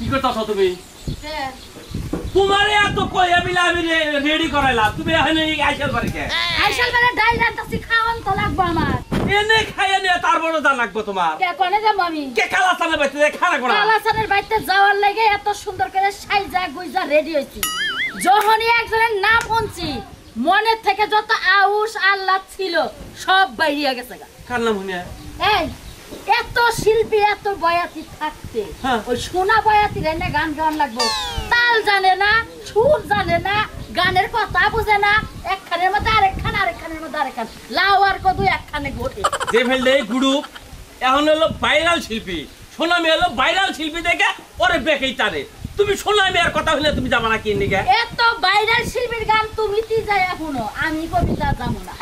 কি করতেছো তুমি? তোমারে এত কই আমি রেডি করাইলাম, তুমি এখানে আইসাল বাড়ি কে? আইসাল বাড়ি ডাল রান্তাছি, খাওয়ান তো লাগবো আমার। এনে খাইয়া নিয়ে তারপরে যা লাগবো তোমার। কে কোনে যাবো আমি? কে কালাসানের বাড়িতে খানা করা? কালাসানের বাড়িতে যাওয়ার লাগে এত সুন্দর করে সাইজা গুইজা রেডি হইছি। যখনই একজনের নাম শুনছি মনের থেকে যত আউশ আল্লাহ ছিল সব বাইরিয়া গেছে। কার নাম শুনিয়া? এই এত শিল্পী এত বয়াতি থাকতে ওই সোনা বয়াতি রেনে গান গান লাগবো, তাল জানে না, সুর জানে না, গানের কথা বুঝে না, একখানের মধ্যে আরেকখান, আরেকখানের মধ্যে আরেকখান, লাউ আর কদু একখানে ঘটে। যে ফেললে গ্রুপ এখন হলো ভাইরাল শিল্পী, সোনামি হলো ভাইরাল শিল্পী দেখে ওরে বেকেই টানে। তুমি সোনামি আর কথা হলে তুমি যাবা না কি নিকে? এত ভাইরাল শিল্পীর গান তুমি তি যাই এখনো, আমি কবিতা যাবো না।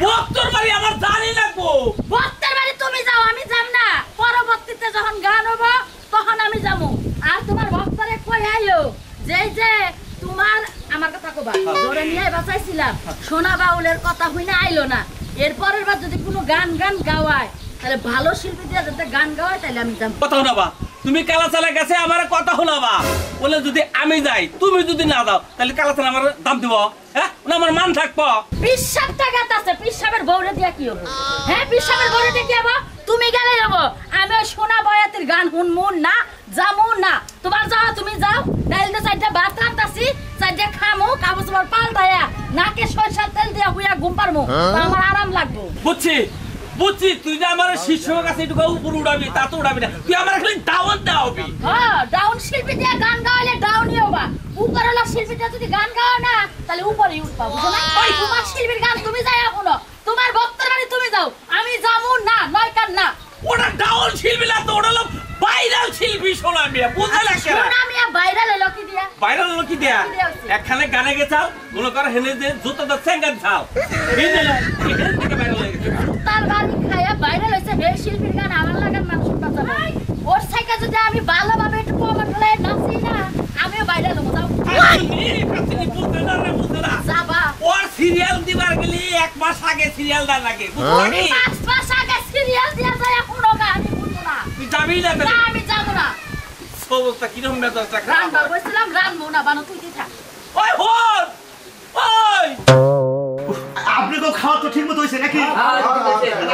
ভক্তর বাড়ি আমার জানি লাগবো। ভক্তের বাড়ি তুমি যাও, আমি যাব না। পরবর্তীতে যখন গান হবো তখন আমি যাবো। আর তোমার ভক্তরে কই আইলো যে তোমার আমার কথা কবা, ধরে নিয়ে বাঁচাইছিলাম, সোনা বাউলের কথা হইনা আইলো না। এরপরের বার যদি কোনো গান গাওয়ায় তাহলে ভালো শিল্পী দিয়ে যাতে গান গাওয়ায় তাহলে আমি যাবো। কথা শোনাবা তুমি, কালাচালা গেছে আমার কথা শোনাবা। বলে যদি আমি যাই তুমি যদি না যাও তাহলে কালাচালা আমার দাম দিব? হ্যাঁ, আমার মান থাকবো। পিসাব টাকা আছে, পিসাবের বউরে দিয়া কি হবো? হ্যাঁ, পিসাবের বউরে দিয়ে কি হবো? তুমি গেলে যাবো, আমি ওই সোনা বয়াতির গান শুনবো না, যাবো না। তোমার যাও, তুমি যাও। ডাইলটা চারটা ভাত রান্তাছি, চারটা খামো, কাপড় চোপড় পাল্টায়া নাকে সরষের তেল দিয়া হুইয়া ঘুম পারমো, আমার আরাম লাগবো। বুঝছি বুঝছি, তুই যে আমার শিষ্যর কাছে একটু উপর উড়াবি তা তো উড়াবি না, তুই আমার খালি ডাউন দেওয়াবি। হ্যাঁ, ডাউন শিল্পী দিয়ে গান গাওয়ালে ডাউনই হবা। উপরওয়ালা শিল্পী দিয়ে যদি গান গাও না তাহলে উপরেই উঠবা, বুঝো না? ওই তোমার শিল্পীর গান তুমি যাই এখনো, তোমার ভক্তের বাড়ি তুমি যাও, আমি যাবো না, নয় কান না। ওটা ডাউন শিল্পী না তো, ওটা হলো ভাইরাল শিল্পী সোনামি। বুঝতে লাগছে না? সোনামি ভাইরাল হলো কি দিয়া? ভাইরাল হলো কি দিয়া? একখানে গানে গেছাও, মনে কর হেনে যে জুতোটা সেঙ্গান ছাও, এই যে এখান থেকে ভাইরাল হয়ে গেছে। তার বাড়ি খায়া ভাইরাল হয়েছে হে শিল্পীর গান, আমার লাগান মানুষ বাঁচাবো। ওর সাইকে যদি আমি ভালোভাবে একটু কমেন্ট করে নাচি না, আমিও ভাইরাল হবো। যাও যাবা। ওর সিরিয়াল দিবার গেলে 1 মাস আগে সিরিয়াল দেওয়া লাগে। 5 মাস আগে সিরিয়াল দিয়া যায় এখনো গান, আমি বুঝবো না। তুই যাবি না? না, আমি যাবো না। অবস্থা কিরকম মেজাজটা খারাপ। রান্না বলছিলাম রান্না না বানো, তুই কি থাক। ওই হল ওই আপনি তো খাওয়া তো ঠিক মতো হয়েছে নাকি?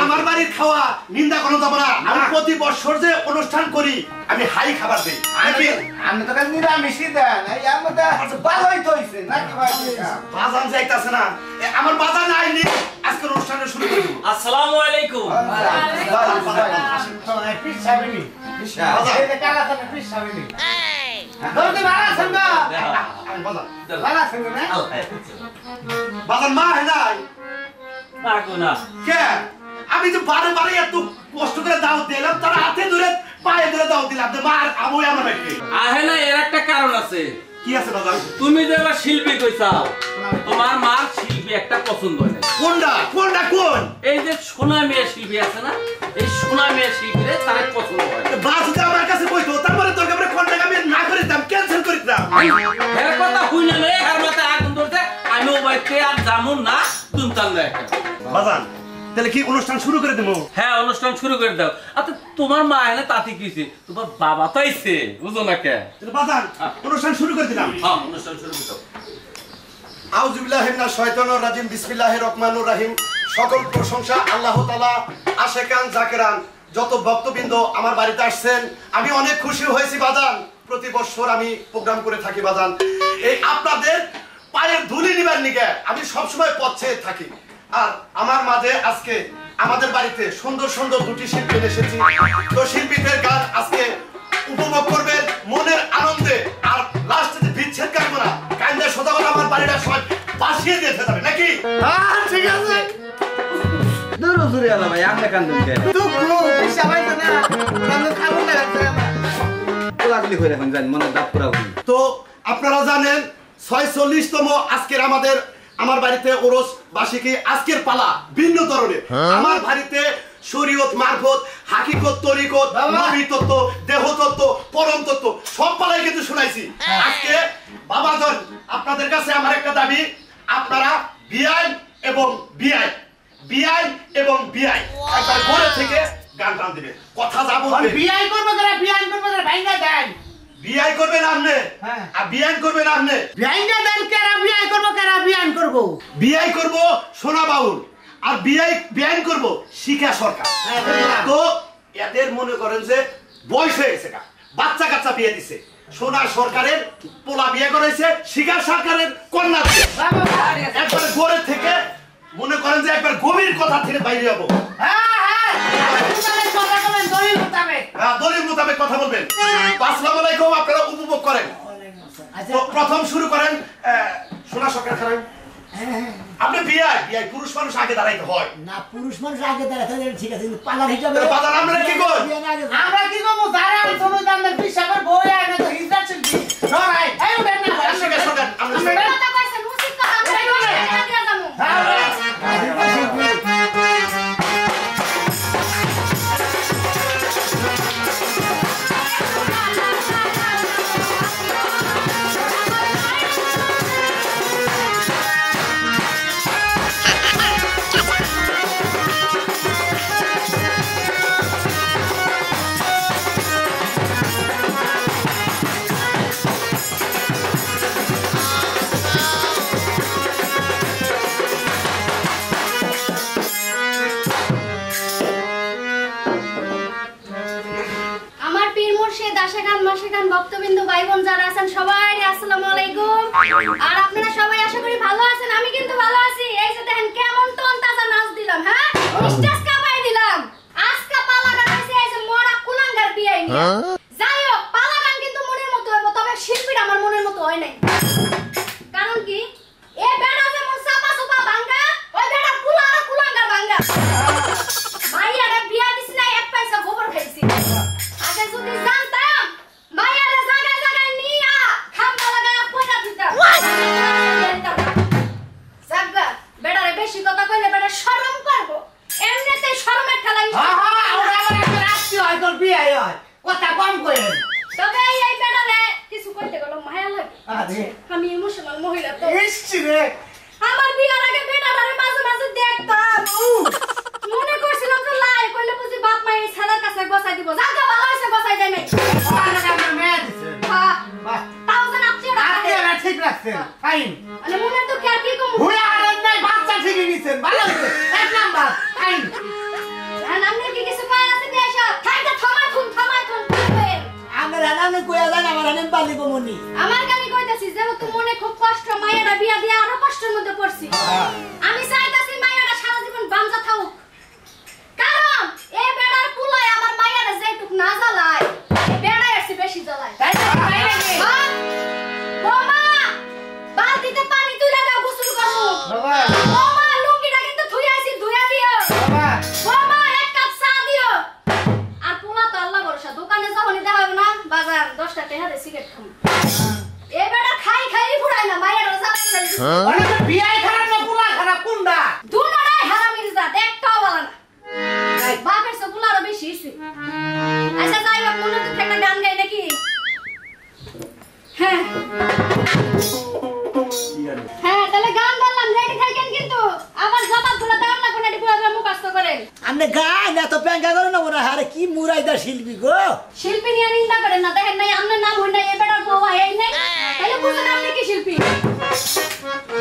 আমার বাড়ির খাওয়া নিন্দা করা যাবে না। আমি প্রতি বছর যে অনুষ্ঠান করি আমি হাই খাবার দিই। আমি তো কাল নিরামিষই দেন, এই আমাদের ভালোই তো হইছে নাকি ভাই? বাজান যাইতাছে না, আমার বাজান আইনি আজকের অনুষ্ঠানে শুরু করি। আসসালামু আলাইকুম। বাজান মা হে নাই কে? আমি তো বারে বারে এত কষ্ট করে দাওয়াত দিলাম, তার হাতে ধরে পায়ে ধরে দাওয়াত দিলাম, মা আবু আমার নাকি আহে না। এর একটা কারণ আছে। কি আছে বাজান? তুমি যে এবার শিল্পী কইছাও, তোমার মার শিল্পী একটা পছন্দ হয় না। কোনটা কোনটা কোন? এই যে সোনা মেয়ে শিল্পী আছে না, এই সোনা মেয়ে শিল্পীরে তার পছন্দ হয়। বাস যদি আমার কাছে কইতো তারপরে তোর কাছে কন্টাক্ট আমি না করে দিতাম, ক্যান্সেল করে দিতাম। এর কথা হই না রে, এর মাথায় আগুন ধরতে আমি ও বাইতে আর যামু না, তুমতাম না একটা। বাজান তাহলে কি অনুষ্ঠান শুরু করে দেবো? হ্যাঁ, অনুষ্ঠান শুরু করে দাও। আচ্ছা, তোমার মা এনে তাতে কিছে, তোমার বাবা তো আইছে, বুঝো না কে? বাজান অনুষ্ঠান শুরু করে দিলাম। হ্যাঁ, অনুষ্ঠান শুরু করে দাও। আউযু বিল্লাহি মিনাশ শাইতানির রাজিম, বিসমিল্লাহির রহমানির রহিম। সকল প্রশংসা আল্লাহ তাআলা। আশেকান জাকেরান যত ভক্তবৃন্দ আমার বাড়িতে আসছেন, আমি অনেক খুশি হয়েছি বাজান। প্রতি বছর আমি প্রোগ্রাম করে থাকি বাজান, এই আপনাদের পায়ের ধুলি নিবার নিগে আমি সবসময় পথে থাকি। আর আমার মাঝে আজকে আমাদের বাড়িতে সুন্দর সুন্দর দুটি শিল্পী এসেছি। তো শিল্পীদের গান আজকে উপভোগ করবেন মনের আনন্দে। আর লাস্টে যে বিচ্ছেদ গাইবো না, কান্দে সোজা করে আমার বাড়িটা সবাই বাসিয়ে দিয়ে যাবে নাকি? ঠিক আছে। দূরে দূরে আলা ভাই, আপনি কান্দুন কে? লাগলি হয়ে এখন জানি মনে দাপ করা। তো আপনারা জানেন 46তম আজকের আমার বাড়িতে ওরস বার্ষিকী। আজকের পালা ভিন্ন ধরনের। আমার বাড়িতে শরীয়ত, মারফত, হাকিকত, তরিকত, নবী তত্ত্ব, দেহ তত্ত্ব, পরম তত্ত্ব সব পালাই কিন্তু শুনাইছি। আজকে বাবাজন আপনাদের কাছে আমার একটা দাবি, আপনারা বিআই এবং বিআই একবার ঘরে থেকে গান টান দিবে, কথা যাবো। বিআই করবো যারা বিআই করবো যারা ভাইঙ্গা দেন। বিয়াই করবেন আপনি হ্যাঁ। আর বিয়ান করবেন আপনি বিয়াইনটা দেন কেরা বিয়াই করবো কেরা বিয়ান করবো বিয়াই করব সোনা বাউল আর বিয়ান করব শিখা সরকার তো এদের মনে করেন যে বয়স হয়ে গেছে বাচ্চা কাচ্চা বিয়ে দিছে সোনা সরকারের পোলা বিয়ে করেছে শিখা সরকারের কন্যা বিয়ে একবার ঘরে থেকে মনে করেন যে একবার গভীর কথা থেকে বাইরে যাবো দলিল মোতাবেক কথা বলবেন আসসালামু আলাইকুম আপনারা উপভোগ করেন তো প্রথম শুরু করেন সোনা সরকার করেন আপনি বিয়াই পুরুষ মানুষ আগে দাঁড়াইতে হয় না পুরুষ মানুষ আগে দাঁড়াতে ঠিক আছে কিন্তু পালার হিসাবে বাজার আমরা কি করি আমরা কি করবো যারা শোনো দামের পিসাবের বই আগে তো হিজড়া চলছি সরাই এই উঠেন না শিখা সরকার আমরা কথা কইছেন উচিত কথা আমরা দিয়া যামু ভক্তবিন্দু ভাই বোন যারা আছেন সবাই আসসালামু আলাইকুম আর আপনারা সবাই আশা করি ভালো আছেন আমি কিন্তু ভালো আছি এই যে দেখেন কেমন টন তাজা নাচ দিলাম হ্যাঁ স্টেজ কাঁপাই দিলাম আজকে পালা গান হইছে এই যে মোরা কুলাঙ্গার বিয়াই নিয়ে যাই হোক পালা গান কিন্তু মনের মতো হইব তবে শিল্পীর আমার মনের মতো হয় নাই কারণ কি এ বেড়া যেমন চাপা চুপা ভাঙ্গা ওই বেড়া কুলা আর কুলাঙ্গার ভাঙ্গা ভাইয়ারে বিয়া দিছি না এক পয়সা গোবর খাইছি আগে যদি জানতাম মায়ারে জায়গায় জায়গায় নিয়া খাম্বা লাগায়া পয়সা দিতাম জাগা বেড়ারে বেশি কথা কইলে বেড়া শরম করব এমনিতে শরমের ঠেলাই ওরা আবার একটা রাত্রি হয় তোর বিয়াই হয় কথা কম করেন তবে এই বেড়ারে কিছু কইতে গেল মায়া লাগে আমি ইমোশনাল মহিলা তো ইসছি রে আমার বিয়ার আগে বেড়ারে মাঝে মাঝে দেখতাম মনে করছিলাম যে লাই কইলে বুঝি বাপ মা এই ছেলের কাছে গোছাই দিব জাগা ভালো হইছে গোছাই দেয় নাই তাও যেন আপনি ঠিক রাখছেন ফাইন মানে মনে তো কি আর কি কম হুয়া আর নাই বাচ্চা ঠিকই নিছেন ভালো হইছে এক নাম্বার ফাইন আপনি কি কিছু কয় আছে দেশা থাইটা থামাই থুন আমার রানানে কইয়া জান আমার রানান পালি কমনি আমার গালি কইতাছি যেহেতু মনে খুব কষ্ট মায়েরা বিয়া দিয়ে আরো কষ্টের মধ্যে পড়ছি আমি চাইতাছি মায়েরা সারা জীবন বাঞ্জা থাকুক কারণ এই বেড়ার পুলাই আমার মায়েরা যেটুক না জ্বালায় এই বেড়াই আছে বেশি জ্বালায় তাই না তাই নাকি বোমা বালতিতে পানি তুলে দাও গোসল করব বাবা বোমা লুঙ্গিটা কিন্তু ধুই আইছি ধুইয়া দিও বাবা বোমা এক কাপ চা দিও আর পোলা তো আল্লাহ ভরসা দোকানে যখনই দেখা হবে না বাজার 10টা টাকা দিয়ে সিগারেট খাম এই বেড়া খাই খাই ফুরাই না মায়ের জ্বালাই ফেলছি আরে তো বিয়াই খারাপ না পুলা খারাপ কোনটা দুনারাই হারামির জাত একটাও ভালো না বাপের সবগুলো আরো বেশি হইছে আচ্ছা যাই হোক মনে তো একটা গান গাই নাকি হ্যাঁ হ্যাঁ তাহলে গান বললাম রেডি থাকেন কিন্তু আবার জবাবগুলো দাম না কোনটি পুরো মুখস্থ করেন আমনে গান এত প্যাঙ্কা করে না মনে আরে কি মুরাইদা শিল্পী গো শিল্পী নিয়ে নিন্দা করেন না দেখেন নাই আপনার নাম হই নাই এবারে বউ এই নাই তাহলে বুঝেন আপনি কি শিল্পী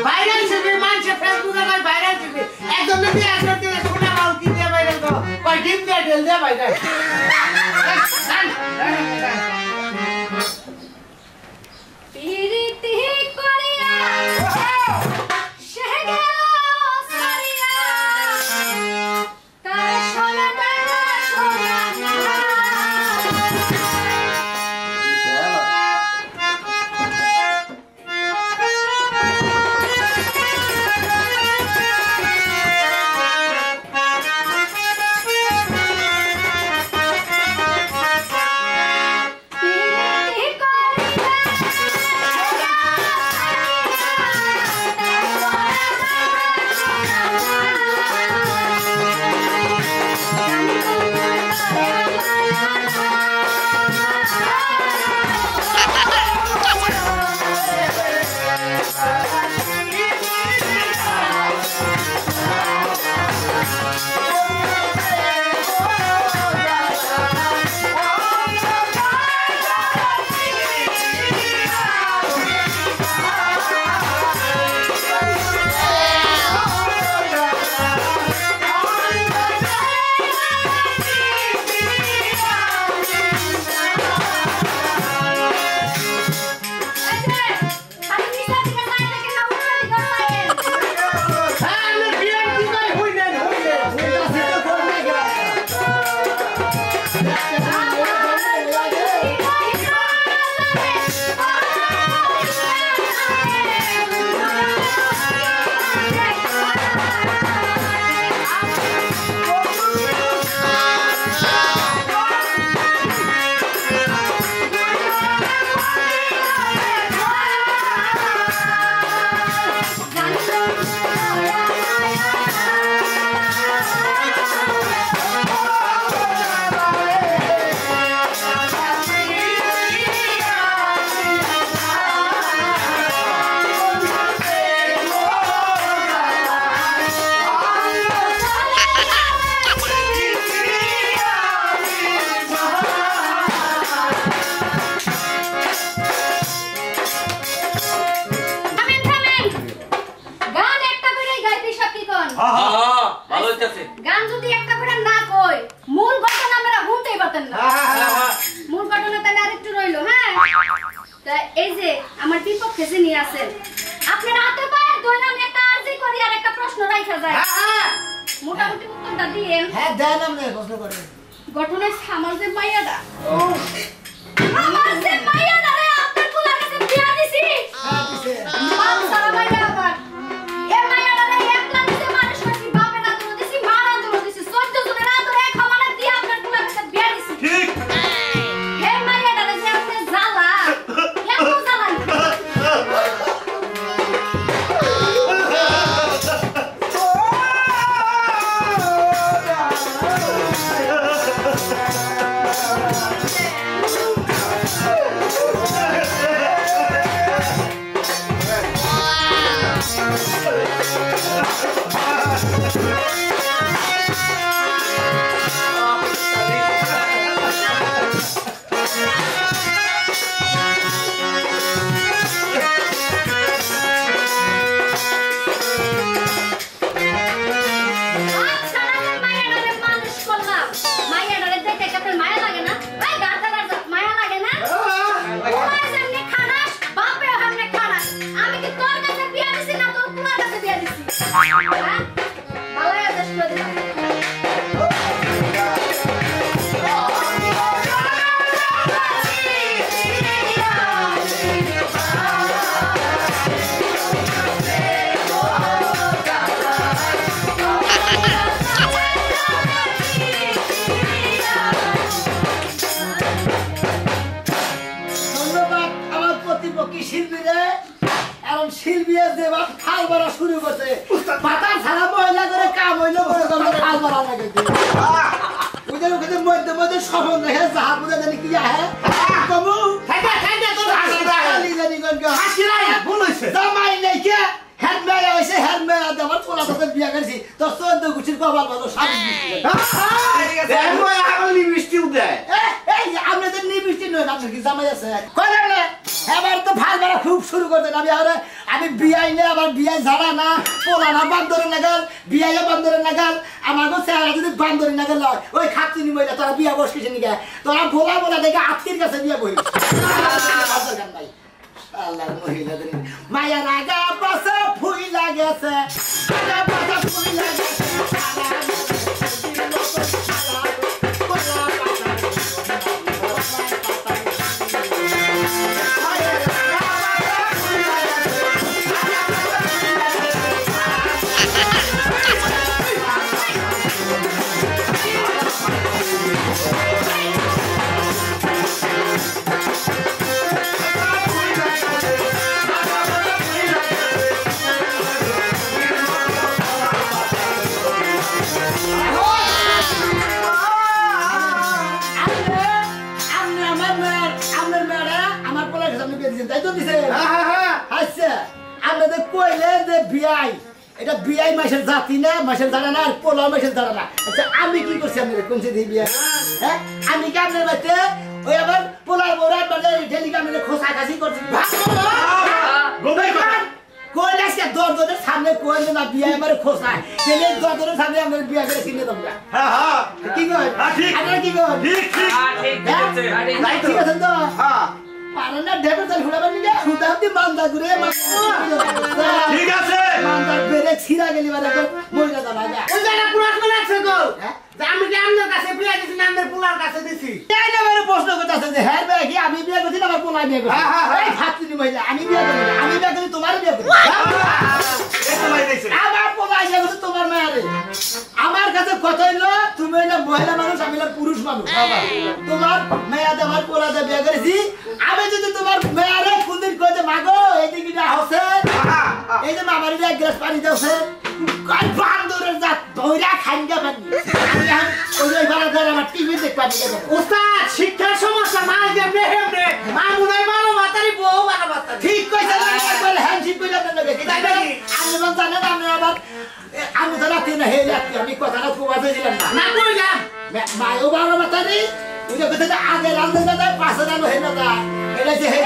ভাইরাল শিল্পী মানুষ ফেসবুকে ভাই ভাইরাল শিল্পী একদম দিয়ে একদম দিয়ে সোনা বাউল কি দিয়ে ভাইরাল তো কই ডিম দিয়ে ঢেল দিয়ে ভাইরাল পিরিতি করিয়া শেগে সারিয়া তার সোনা কইতাছে গান যদি একটা করে না কই মূল ঘটনা আমরা শুনতেই পারতেন না মূল ঘটনা তাহলে আরেকটু রইলো হ্যাঁ তা এই যে আমার বিপক্ষে যে নিয়ে আছেন আপনার হাতে পায়ে দইলাম একটা আরজি করি আর একটা প্রশ্ন রাখা যায় মোটামুটি উত্তরটা দিয়েন হ্যাঁ দেন আপনি প্রশ্ন করেন ঘটনায় আমার যে মাইয়াটা আমার যে মাইয়াটা রে আপনার কুলার কাছে বিয়া দিছি হ্যাঁ দিছে মান সারা মাইয়া আবার এ মাইয়াটা রে একলা দিছে মানুষ হইছি বাপে না তো দিছি মারা তো দিছি 14 জনের আদরে এক আমারে দিয়ে আপনার কুলার কাছে বিয়া দিছি ঠিক হে মাইয়াটা রে যে আপনি জ্বালা এত জ্বালা ধন্যবাদ আমার প্রতিপক্ষী শিল্পীরে এখন শিল্পী যে বাপ খাল মারা শুরু করছে পাতা ছাড়া মহিলা করে কাম হইলো বলে তোমরা খাল মারা লাগে ওদের ওখানে মধ্যে মধ্যে স্মরণ রেখে যাহা বুঝে জানি কি আহে কমু খাইতে তোর হাসি খালি জানি গঙ্গা হাসি নাই ভুল হইছে জামাই নাই কে হেড মেয়া হইছে হেড মেয়া দেবার পোলা সাথে বিয়া করছি তো 14 গুছির কবার ভালো সাবি দেখো আগলি বৃষ্টি উঠে এই আপনাদের নিবৃষ্টি নয় আপনার কি জামাই আছে কইলেন না এবার তো ফাল মারা খুব শুরু করতেন আমি বিয়াই না আবার বিয়াই ঝাড়া না পোলা না বান্দরের নাগাল বিয়াই বান্দরের নাগাল আমাকে চেহারা যদি বান্দরের নাগাল হয় ওই খাচ্ছিনি মহিলা তোরা বিয়া বসকেছে নিকে তোরা ভোলা বলা দেখে আত্মীর কাছে বিয়া বই নাই আল্লাহর মহিলাদের মায়া লাগা পাশে ফুই লাগেছে লাগা পাশে ফুই লাগেছে এটা বিয়াই মাসের জাতি না মাসের জানা না আর পোলা মাসের জানা না আচ্ছা আমি কি করছি আপনার কোন দিয়ে বিয়া হ্যাঁ আমি কি আপনার বাড়িতে ওই আবার পোলার বড় বাজার ঢেলি কামনে খোসা খাসি করছি কোন আসছে দরজনের সামনে কোন না বিয়া এবারে খোসা তেলে দরজনের সামনে আমরা বিয়া করে কিনে দেব না হ্যাঁ হ্যাঁ কি কই ঠিক আপনারা কি কই ঠিক ঠিক ঠিক ঠিক আছে তো হ্যাঁ পারানা ডেবে চল ঘুরাবার নিয়ে হুদাতে মান্দা ঘুরে ঠিক আছে মান্দার বেরে ছিড়া গেলি মানে মহিলা দাঁড়া যা ওই জায়গা পুরাত মনে আছে গো যে আমি কি আমনের কাছে বিয়া দিছি না আমনের পোলার কাছে দিছি এই না মানে প্রশ্ন করতেছে যে হ্যাঁ ভাই কি আমি বিয়ে করছি না আমার পোলা বিয়ে করছি এই খাচ্ছি মহিলা আমি বিয়ে করি না আমি বিয়ে করি তোমার বিয়ে করি আমার পোলা বিয়ে করছি তোমার মায়ের আমার কাছে কথা হইলো তুমি না মহিলা মানুষ আমি না পুরুষ মানুষ তোমার মেয়া আমার পোলা দিয়ে বিয়ে করেছি আমি যদি তোমার মেয়ারে কোনদিন কইতে মাগো এইদিকে না হোসেন এই যে মামারি এক গ্লাস পানি দাওছে কই বান্দরের জাত ধইরা খাইঙ্গা পানি আমি ওই ভাড়া ধরে আমার টিভি দেখ পানি দেব ওস্তাদ শিক্ষার সমস্যা মা যে মেহেমনে মা মুনাই মারো মাতারি বউ মারো মাতারি ঠিক কইছে না একবার হ্যান্ডশিপ কইলা না লাগে তাই নাকি আমি মন জানে না আমি আবার আমি তো রাতে না হে রাতে আমি কথাটা খুব বাজে দিলাম না না কইলাম মায়ও বারো মাতারি তুই যে কথা আগে রাতে না যায় পাশে না হে না যায় এটা যে হে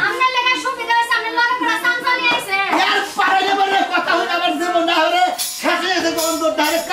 আমনে লাগা সুবিধা হইছে আমনে লগে পড়া সামসানি আইছে यार पारे बरे কথা হই আমার জীবন না হরে শেষে এসে কোন দর ডাইরেক্ট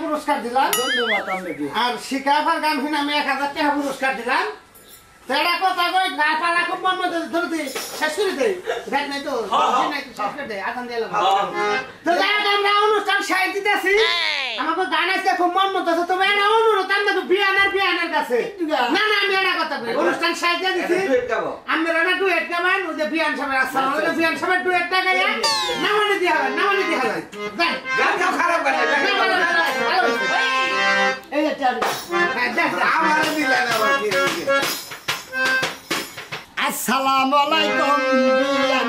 পুরস্কার দিলাম আর শিকাফার গান শুনে আমি 1000 টাকা পুরস্কার দিলাম তেরা কথা কই না পালা খুব মন মতো ধরতে শেষ করে দেই দেখ নাই তো শেষ করে দেই আদান দিলাম তো যারা আমরা অনুষ্ঠান সাইড দিতেছি আমাকে গান আছে খুব মন মতো আছে তবে না অনুরোধ আমরা বিয়ানার কাছে না না আমি এটা কথা বলি অনুষ্ঠান সাইড দিছি আমরা না ডুয়েট গাবেন ওই যে বিয়ান সাহেব আসসালামু আলাইকুম বিয়ান সাহেব ডুয়েটটা গায়া না মানে দিয়া হবে যাই গান খারাপ করে এই যে আমার দিলেন আবার কি আসসালামু আলাইকুম বিয়ান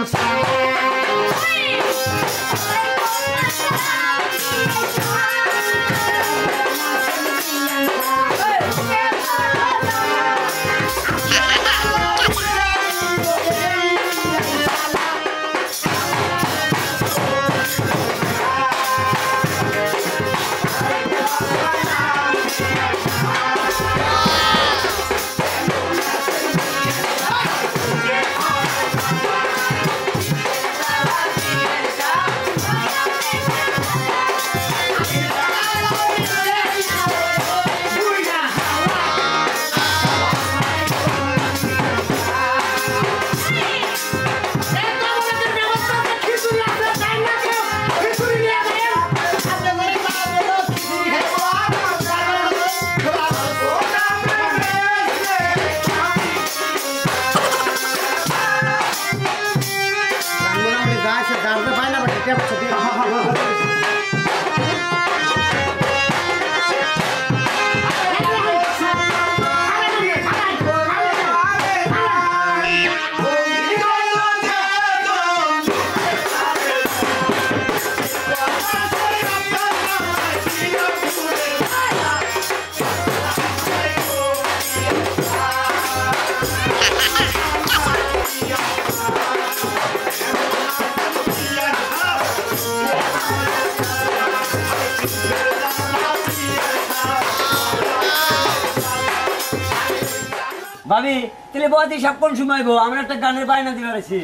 ভাবি তাহলে বয়াতি সাপ কোন সময় গো আমরা একটা গানের বায়না দিতে পারছি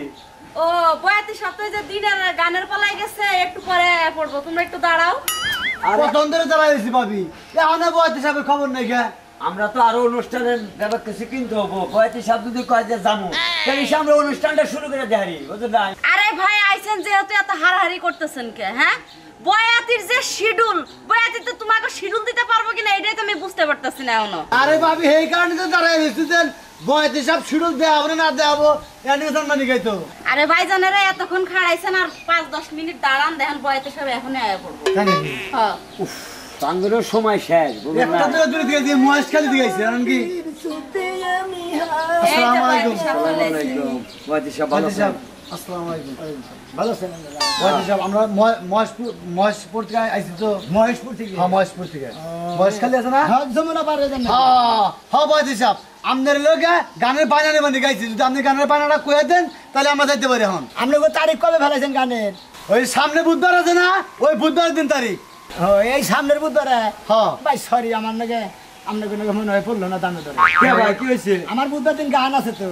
ও বয়াতি সপ্তাহে যে দিনের গানের পালাই গেছে একটু পরে পড়বো তোমরা একটু দাঁড়াও প্রথম ধরে দাঁড়াইছি ভাবি এখন বয়াতি সাহেবের খবর নাই গে আমরা তো আরো অনুষ্ঠানের ব্যাপার কিছু কিনতে হবো বয়াতি সাপ যদি কয় যে জামু তাহলে আমরা অনুষ্ঠানটা শুরু করে দেহারি বুঝলেন না আরে ভাই আইছেন যেহেতু এত হারাহারি করতেছেন কে হ্যাঁ বয়াতির যে শিডিউল বয়াতি তো তোমাকে শিডিউল দিতে পারবো কিনা এটাই তো আমি বুঝতে পারতাছি না এখনো আরে ভাবি এই কারণে তো দাঁড়াইছি যে বয়াতি সাহেব শিডিউল দেওয়া হবে না দেওয়া এনে সম্মানি গাইতো আরে ভাই জানেরা এতক্ষণ খাড়াইছেন আর 5-10 মিনিট দাঁড়ান দেখেন বয়াতি সব এখনই আয়া পড়বো হ্যাঁ তাঙ্গেরও সময় শেষ বুঝলেন না একটা দূরে দিয়ে দিয়ে মহেশ খালি দিয়েছে এমন কি আসসালামু আলাইকুম বয়াতি সাপ ভালো আছেন আসসালামু আলাইকুম ভালো আছেন বয়াতি সাহেব আমরা মহেশপুর থেকে আইছি তো মহেশপুর থেকে হ্যাঁ মহেশপুর থেকে মহেশ খালি আছে না হ্যাঁ যমুনা পার হয়ে যান হ্যাঁ বয়াতি সাহেব আপনার লোকে গানের বায়না মানে গাইছি যদি আপনি গানের বায়নাটা কয়ে দেন তাহলে আমরা যাইতে পারি এখন আপনি তারিখ কবে ফেলাইছেন গানের ওই সামনে বুধবার আছে না ওই বুধবার দিন তারিখ ও এই সামনের বুধবারে হ্যাঁ। ভাই সরি আমার নাকি আপনাকে মনে হয় পড়লো না দামে ধরে কে ভাই কি হয়েছে আমার বুধবার দিন গান আছে তো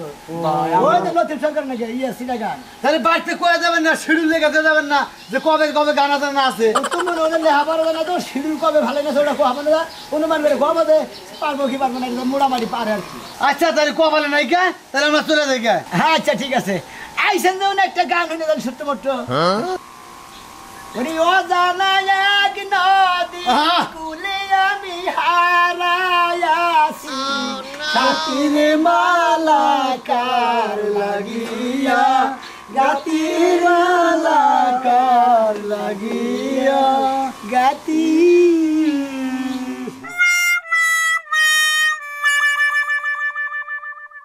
ওই তো লতিফ সরকার নাকি সিটা গান তাহলে বাড়িতে কয়ে যাবেন না শিডিউল লেগে যাবেন না যে কবে কবে গান আছে না আছে তোমার ওদের লেহা পারবে না তো শিডিউল কবে ভালো গেছে ওটা কোয়া মানে অনুমান করে কোয়া বলে পারবো কি পারবো না একদম মোটামুটি পারে আর কি আচ্ছা তাহলে কপালে নাই কে তাহলে আমরা চলে যাই কে হ্যাঁ আচ্ছা ঠিক আছে আইসেন যেমন একটা গান হইলে তাহলে ছোট্ট মোট্ট ওরে ও জানা এক নদী আহা। কুলে আমি হারায়াছি সাথীর মালা কার লাগিয়া গাতির মালা কার লাগিয়া গাতি